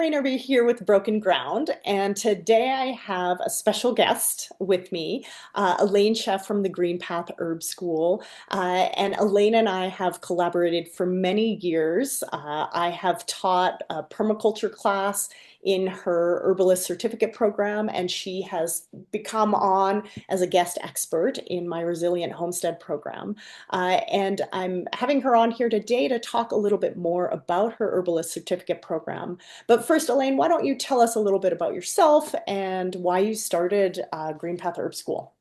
Kareen Erbee here with Broken Ground, and today I have a special guest with me, Elaine Sheff from the Green Path Herb School. And Elaine and I have collaborated for many years. I have taught a permaculture class in her Herbalist Certificate Program, and she has become on as a guest expert in my Resilient Homestead program. And I'm having her on here today to talk a little bit more about her Herbalist Certificate Program. But first, Elaine, why don't you tell us a little bit about yourself and why you started Green Path Herb School?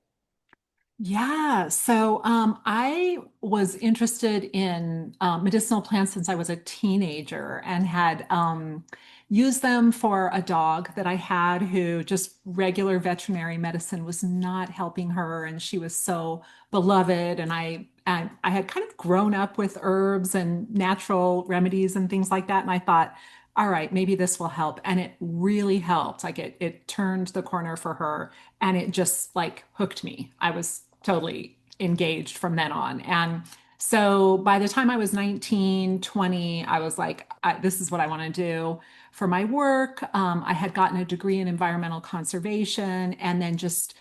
I was interested in medicinal plants since I was a teenager and had used them for a dog that I had who just regular veterinary medicine was not helping her, and she was so beloved. And I had kind of grown up with herbs and natural remedies and things like that, and I thought, all right, maybe this will help. And it really helped. It turned the corner for her and it just like hooked me. I was totally engaged from then on. And so by the time I was 19, 20, I was like, this is what I want to do for my work. I had gotten a degree in environmental conservation. And then just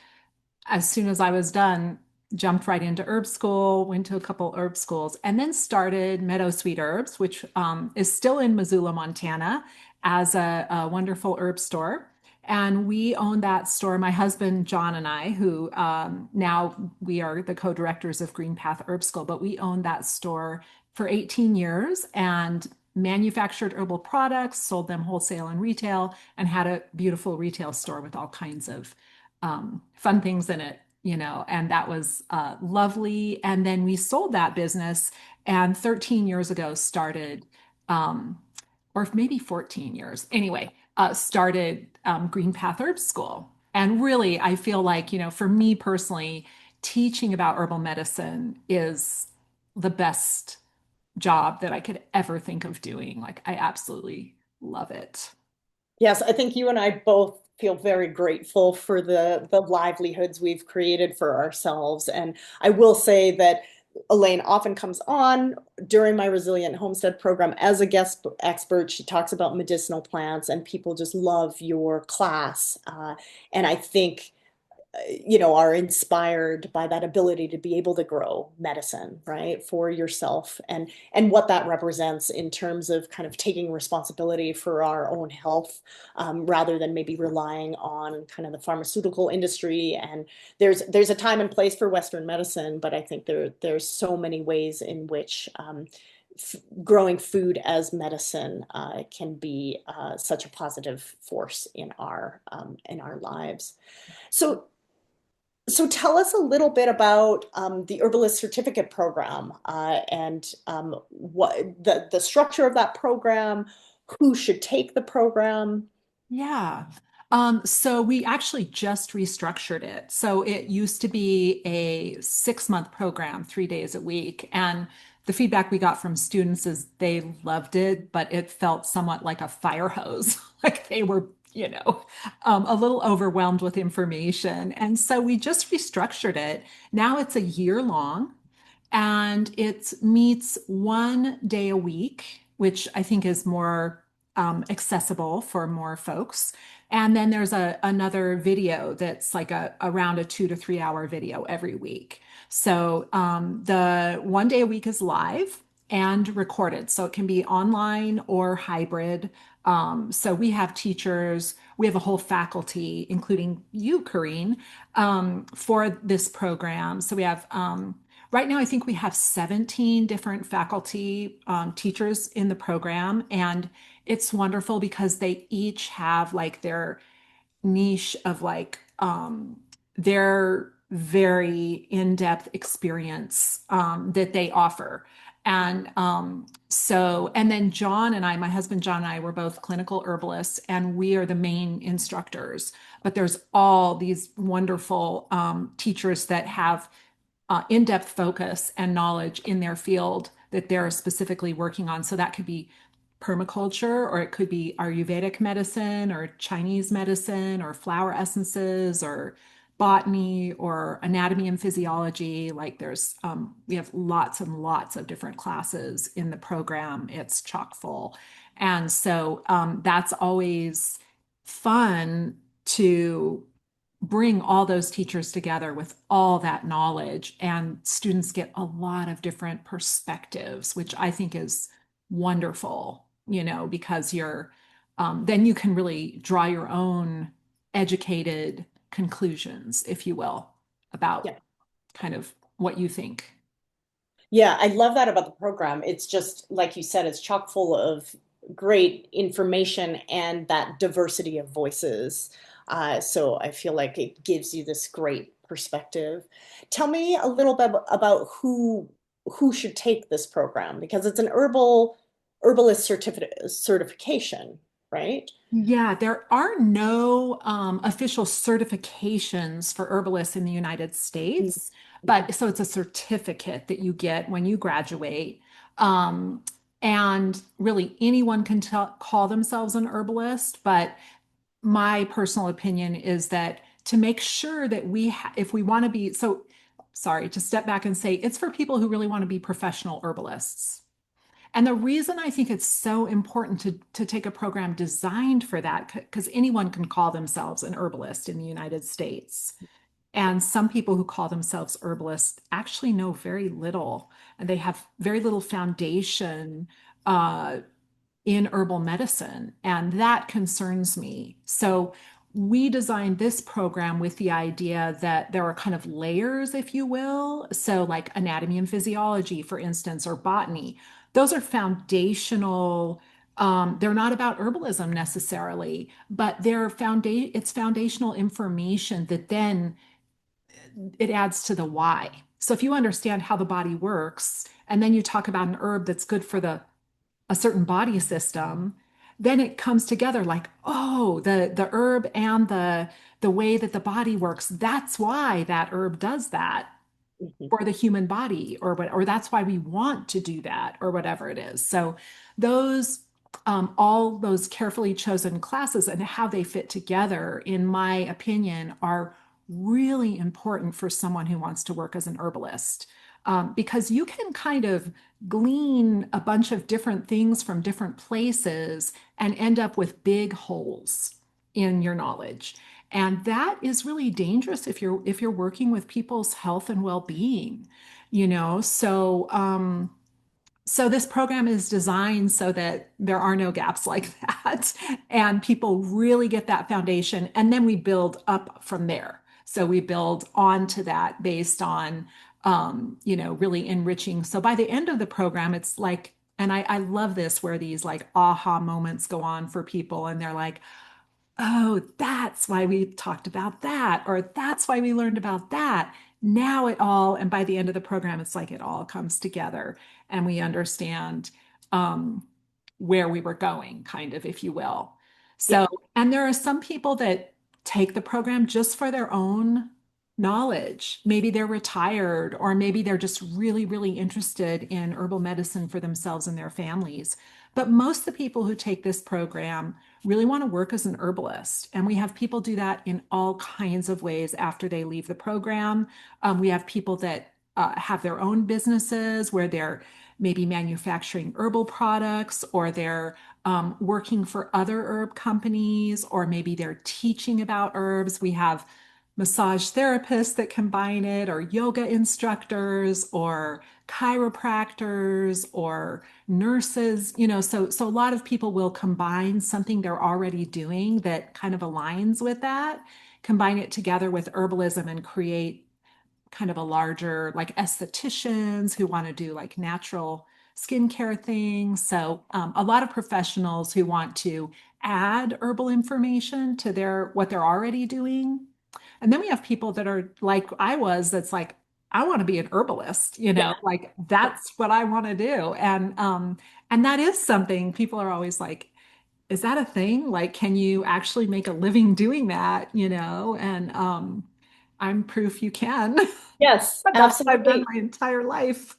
as soon as I was done, jumped right into herb school, went to a couple herb schools, and then started Meadow Sweet Herbs, which is still in Missoula, Montana, as a wonderful herb store. And we own that store, my husband, John, and I, who now we are the co-directors of Green Path Herb School, but we owned that store for 18 years and manufactured herbal products, sold them wholesale and retail, and had a beautiful retail store with all kinds of fun things in it, and that was lovely. And then we sold that business and 13 years ago started, or maybe 14 years, anyway, started Green Path Herb School. And really, I feel like, for me personally, teaching about herbal medicine is the best job that I could ever think of doing. Like, I absolutely love it. Yes, I think you and I both feel very grateful for the livelihoods we've created for ourselves. And I will say that Elaine often comes on during my Resilient Homestead program as a guest expert. She talks about medicinal plants, and people just love your class. And I think are inspired by that ability to be able to grow medicine, right, for yourself and what that represents in terms of kind of taking responsibility for our own health, rather than maybe relying on kind of the pharmaceutical industry. And there's a time and place for Western medicine, but I think there's so many ways in which growing food as medicine can be such a positive force in our lives. So so tell us a little bit about the Herbalist Certificate Program, and what the structure of that program, who should take the program. Yeah. So we actually just restructured it. So it used to be a 6-month program, 3 days a week. And the feedback we got from students is they loved it, but it felt somewhat like a fire hose. Like they were, a little overwhelmed with information. And so we just restructured it. Now it's a year long and it meets 1 day a week, which I think is more accessible for more folks. And then there's another video that's like around a 2 to 3 hour video every week. So the 1 day a week is live and recorded. So it can be online or hybrid. So we have teachers, we have a whole faculty, including you, Kareen, for this program. So we have right now, I think we have 17 different faculty teachers in the program, and it's wonderful because they each have like their niche of like their very in-depth experience that they offer. And then John and I, my husband John and I, were both clinical herbalists, and we are the main instructors. But there's all these wonderful teachers that have in-depth focus and knowledge in their field that they're specifically working on. So that could be permaculture, or it could be Ayurvedic medicine, or Chinese medicine, or flower essences, or botany, or anatomy and physiology. Like we have lots and lots of different classes in the program. It's chock full. And so that's always fun to bring all those teachers together with all that knowledge, and students get a lot of different perspectives, which I think is wonderful, because then you can really draw your own educated conclusions, if you will, about Yeah. kind of what you think. Yeah, I love that about the program. It's just, like you said, it's chock full of great information and that diversity of voices. So I feel like it gives you this great perspective. Tell me a little bit about who should take this program, because it's an herbalist certification, right? Yeah, there are no official certifications for herbalists in the United States, but so it's a certificate that you get when you graduate. Um, and really, anyone can call themselves an herbalist, but my personal opinion is that to make sure that if we want to be, so sorry, to step back and say it's for people who really want to be professional herbalists. And the reason I think it's so important to take a program designed for that, because anyone can call themselves an herbalist in the United States. And some people who call themselves herbalists actually know very little, and they have very little foundation uh, in herbal medicine. And that concerns me. So we designed this program with the idea that there are kind of layers, if you will. So, like anatomy and physiology, for instance, or botany, those are foundational. They're not about herbalism necessarily, but it's foundational information that then it adds to the why. So if you understand how the body works, and then you talk about an herb that's good for a certain body system, then it comes together like, oh, the herb and the way that the body works, that's why that herb does that Mhm. for the human body, or that's why we want to do that, or whatever it is. So those all those carefully chosen classes and how they fit together, in my opinion, are really important for someone who wants to work as an herbalist. Because you can kind of glean a bunch of different things from different places and end up with big holes in your knowledge. And that is really dangerous if you're working with people's health and well-being, so this program is designed so that there are no gaps like that, and people really get that foundation, and then we build up from there. So we build onto that based on, really enriching. So by the end of the program, it's like, and I love this where these like aha moments go on for people, and they're like, oh, that's why we talked about that, or that's why we learned about that. Now and by the end of the program, it's like it all comes together and we understand um, where we were going, kind of, if you will. Yeah. So, and there are some people that take the program just for their own knowledge. Maybe they're retired, or maybe they're just really, really interested in herbal medicine for themselves and their families. But most of the people who take this program really want to work as an herbalist. And we have people do that in all kinds of ways after they leave the program. We have people that have their own businesses where they're maybe manufacturing herbal products, or they're working for other herb companies, or maybe they're teaching about herbs. We have massage therapists that combine it, or yoga instructors, or chiropractors, or nurses, so a lot of people will combine something they're already doing that kind of aligns with that, combine it together with herbalism, and create kind of a larger, like estheticians who want to do like natural skincare things. So a lot of professionals who want to add herbal information to what they're already doing. And then we have people that are like I was, that's like, I want to be an herbalist, Yeah. like that's what I want to do. And that is something people are always like, is that a thing? Like, can you actually make a living doing that? And I'm proof you can. Yes, But that's what I've done absolutely. my entire life.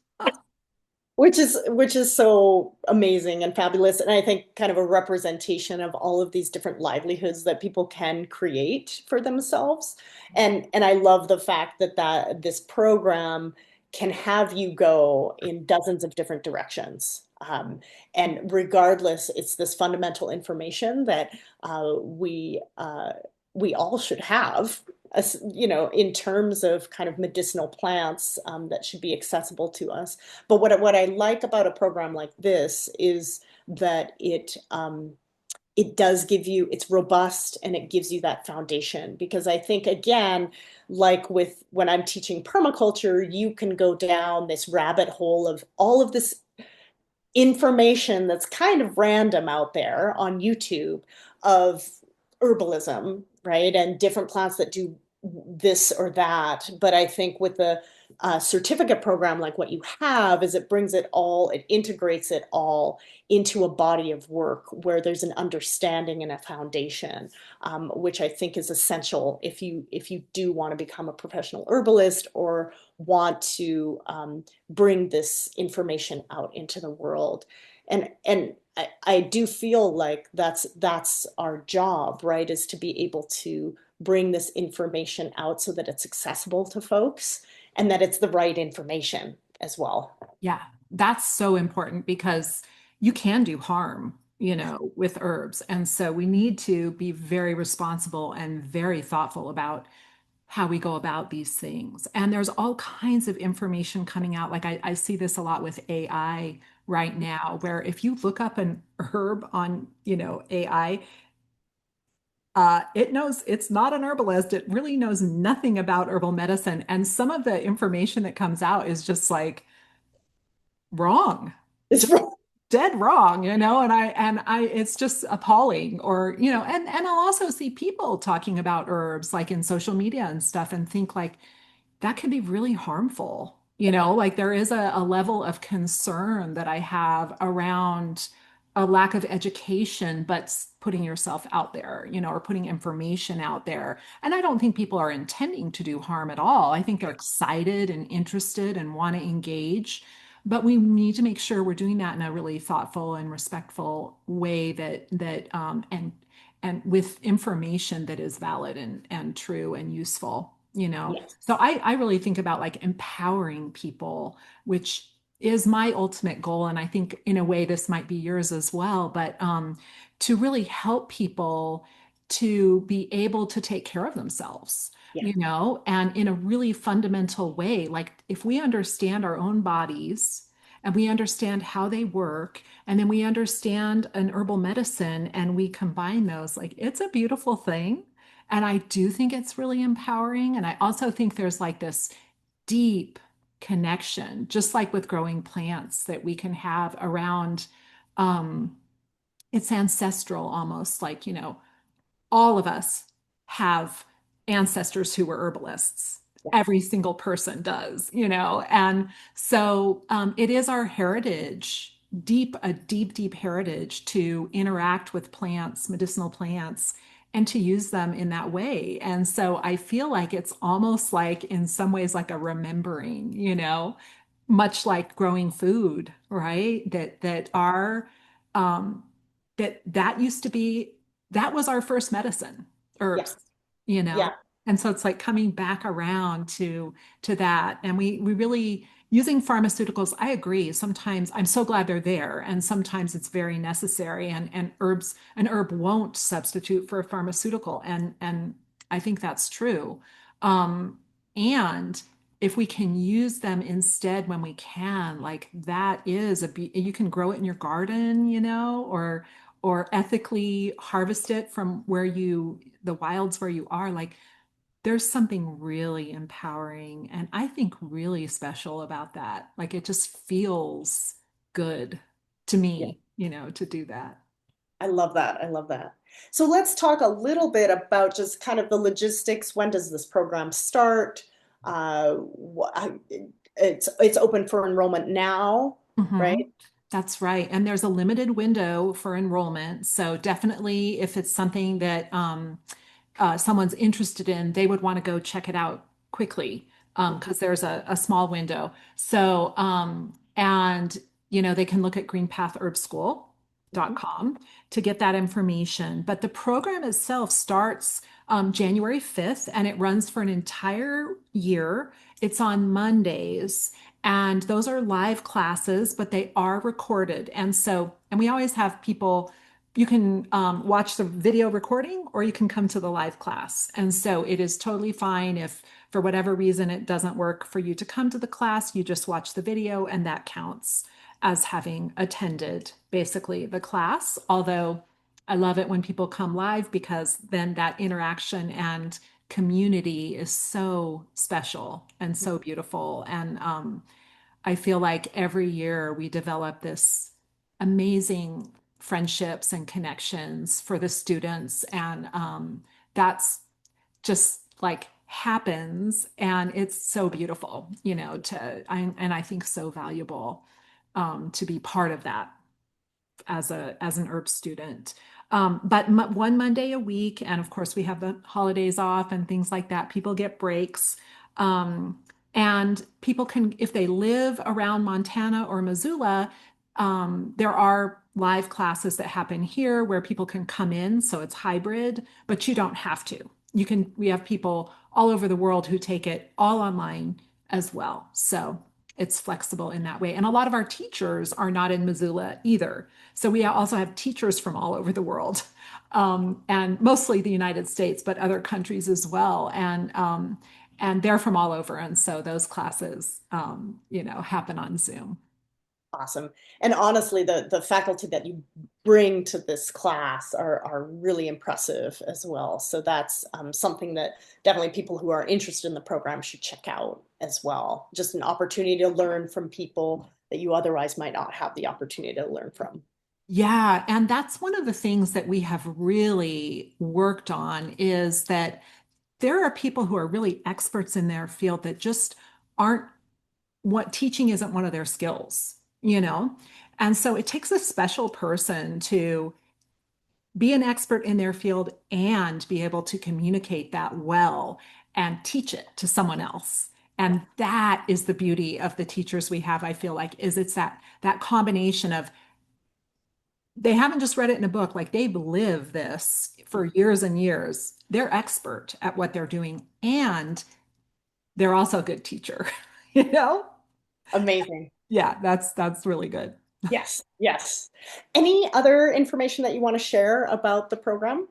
Which is so amazing and fabulous, and I think kind of a representation of all of these different livelihoods that people can create for themselves. And I love the fact that this program can have you go in dozens of different directions. Um, and regardless, it's this fundamental information that we all should have, in terms of kind of medicinal plants that should be accessible to us. But what I like about a program like this is that it does give you, it's robust and it gives you that foundation. Because I think, again, like with when I'm teaching permaculture, you can go down this rabbit hole of all of this information that's kind of random out there on YouTube of herbalism, right? And different plants that do this or that. But I think with the certificate program, like what you have, is it brings it all, it integrates it all into a body of work where there's an understanding and a foundation, which I think is essential if you do want to become a professional herbalist or want to bring this information out into the world. And I do feel like that's our job, right? Is to be able to bring this information out so that it's accessible to folks and that it's the right information as well. Yeah, that's so important because you can do harm, with herbs. And so we need to be very responsible and very thoughtful about how we go about these things. And there's all kinds of information coming out. Like I see this a lot with AI right now, where if you look up an herb on, AI, it knows it's not an herbalist. It really knows nothing about herbal medicine. And some of the information that comes out is just like wrong, It's just dead wrong, and I it's just appalling. Or, and I'll also see people talking about herbs like in social media and stuff and think like that can be really harmful. Like there is a level of concern that I have around a lack of education, but putting yourself out there, or putting information out there. And I don't think people are intending to do harm at all. I think they're excited and interested and want to engage. But we need to make sure we're doing that in a really thoughtful and respectful way and with information that is valid and true and useful. So yes, I really think about like empowering people, which is my ultimate goal. And I think in a way this might be yours as well, but to really help people to be able to take care of themselves, yeah, and in a really fundamental way. Like if we understand our own bodies and we understand how they work, and then we understand an herbal medicine and we combine those, like it's a beautiful thing. And I do think it's really empowering. And I also think there's like this deep connection, just like with growing plants, that we can have around, um, it's ancestral almost, like, all of us have ancestors who were herbalists. yeah, Every single person does, and so it is our heritage, a deep, deep heritage to interact with plants, medicinal plants, and to use them in that way. And so I feel like it's almost like, in some ways, like a remembering, much like growing food, right? Um, that used to be, that was our first medicine, herbs, yes, you know? yeah, And so it's like coming back around to that. And we really using pharmaceuticals, I agree. Sometimes I'm so glad they're there. And sometimes it's very necessary. And an herb won't substitute for a pharmaceutical. And I think that's true. Um, and if we can use them instead when we can, like that is you can grow it in your garden, or ethically harvest it from the wilds where you are. Like there's something really empowering and I think really special about that. Like it just feels good to yeah. me, to do that. I love that. I love that. So let's talk a little bit about just kind of the logistics. When does this program start? It's open for enrollment now, Mhm. right? That's right. And there's a limited window for enrollment. So definitely if it's something that someone's interested in, they would want to go check it out quickly because there's a small window. So, and they can look at Mhm. greenpathherbschool.com to get that information. But the program itself starts January 5th and it runs for an entire year. It's on Mondays. And those are live classes, but they are recorded. And we always have people, you can watch the video recording or you can come to the live class. And so it is totally fine if for whatever reason it doesn't work for you to come to the class, you just watch the video and that counts as having attended basically the class. Although I love it when people come live because then that interaction and community is so special and so beautiful. And I feel like every year we develop this amazing friendships and connections for the students. And that's just like happens. And it's so beautiful, and I think so valuable to be part of that as an herb student. But one Monday a week, and of course we have the holidays off and things like that. People get breaks, and people can, if they live around Montana or Missoula, there are live classes that happen here where people can come in, so it's hybrid, but you don't have to. You can. We have people all over the world who take it all online as well, so it's flexible in that way. And a lot of our teachers are not in Missoula either. So we also have teachers from all over the world, and mostly the United States, but other countries as well. And they're from all over. And so those classes, happen on Zoom. Awesome. And honestly, the faculty that you bring to this class are really impressive as well. So that's something that definitely people who are interested in the program should check out as well. Just an opportunity to learn from people that you otherwise might not have the opportunity to learn from. Yeah, and that's one of the things that we have really worked on is that there are people who are really experts in their field that just aren't what teaching isn't one of their skills, you know? And so it takes a special person to be an expert in their field and be able to communicate that well and teach it to someone else. And that is the beauty of the teachers we have, I feel like, is it's that combination of they haven't just read it in a book, like they've lived this for years and years. They're expert at what they're doing, and they're also a good teacher, you know? Amazing. Yeah, that's really good. Yes, yes. Any other information that you want to share about the program?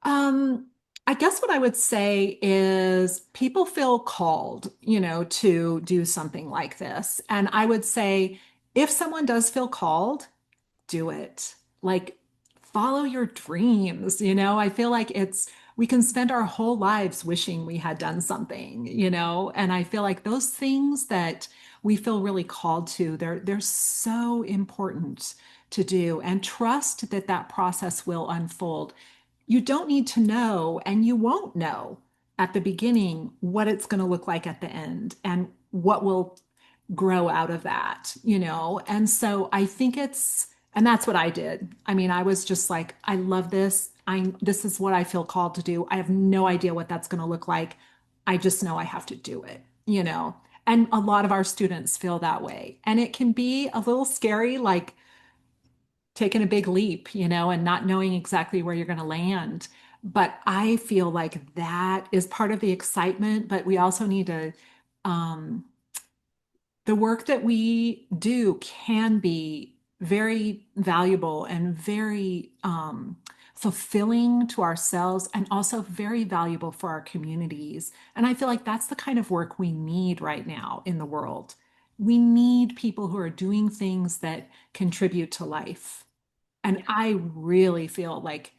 Um, I guess what I would say is people feel called, to do something like this. And I would say if someone does feel called, do it. Like follow your dreams, I feel like we can spend our whole lives wishing we had done something, and I feel like those things that we feel really called to, they're so important to do and trust that that process will unfold. You don't need to know, and you won't know at the beginning what it's going to look like at the end and what will grow out of that, And so I think and that's what I did. I mean, I was just like, I love this. This is what I feel called to do. I have no idea what that's going to look like. I just know I have to do it. And a lot of our students feel that way. And it can be a little scary, like taking a big leap, and not knowing exactly where you're going to land. But I feel like that is part of the excitement. But we also need to, um, the work that we do can be very valuable and very fulfilling to ourselves and also very valuable for our communities. And I feel like that's the kind of work we need right now in the world. We need people who are doing things that contribute to life. And I really feel like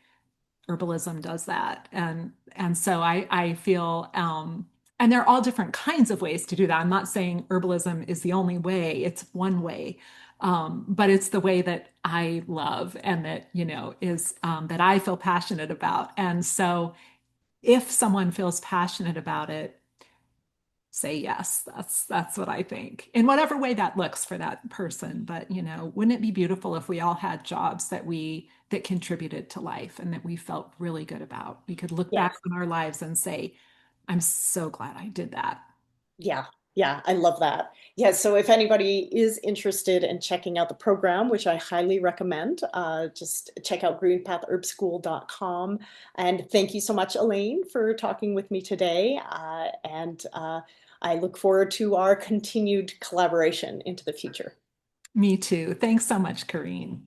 herbalism does that. And so I feel and there are all different kinds of ways to do that. I'm not saying herbalism is the only way, it's one way. But it's the way that I love and that, is that I feel passionate about. And so if someone feels passionate about it, say yes. That's what I think. In whatever way that looks for that person. But, wouldn't it be beautiful if we all had jobs that contributed to life and that we felt really good about? We could look back Yes. on our lives and say, I'm so glad I did that. Yeah, yeah, I love that. Yeah, so if anybody is interested in checking out the program, which I highly recommend, just check out greenpathherbschool.com. And thank you so much, Elaine, for talking with me today. And I look forward to our continued collaboration into the future. Me too. Thanks so much, Kareen.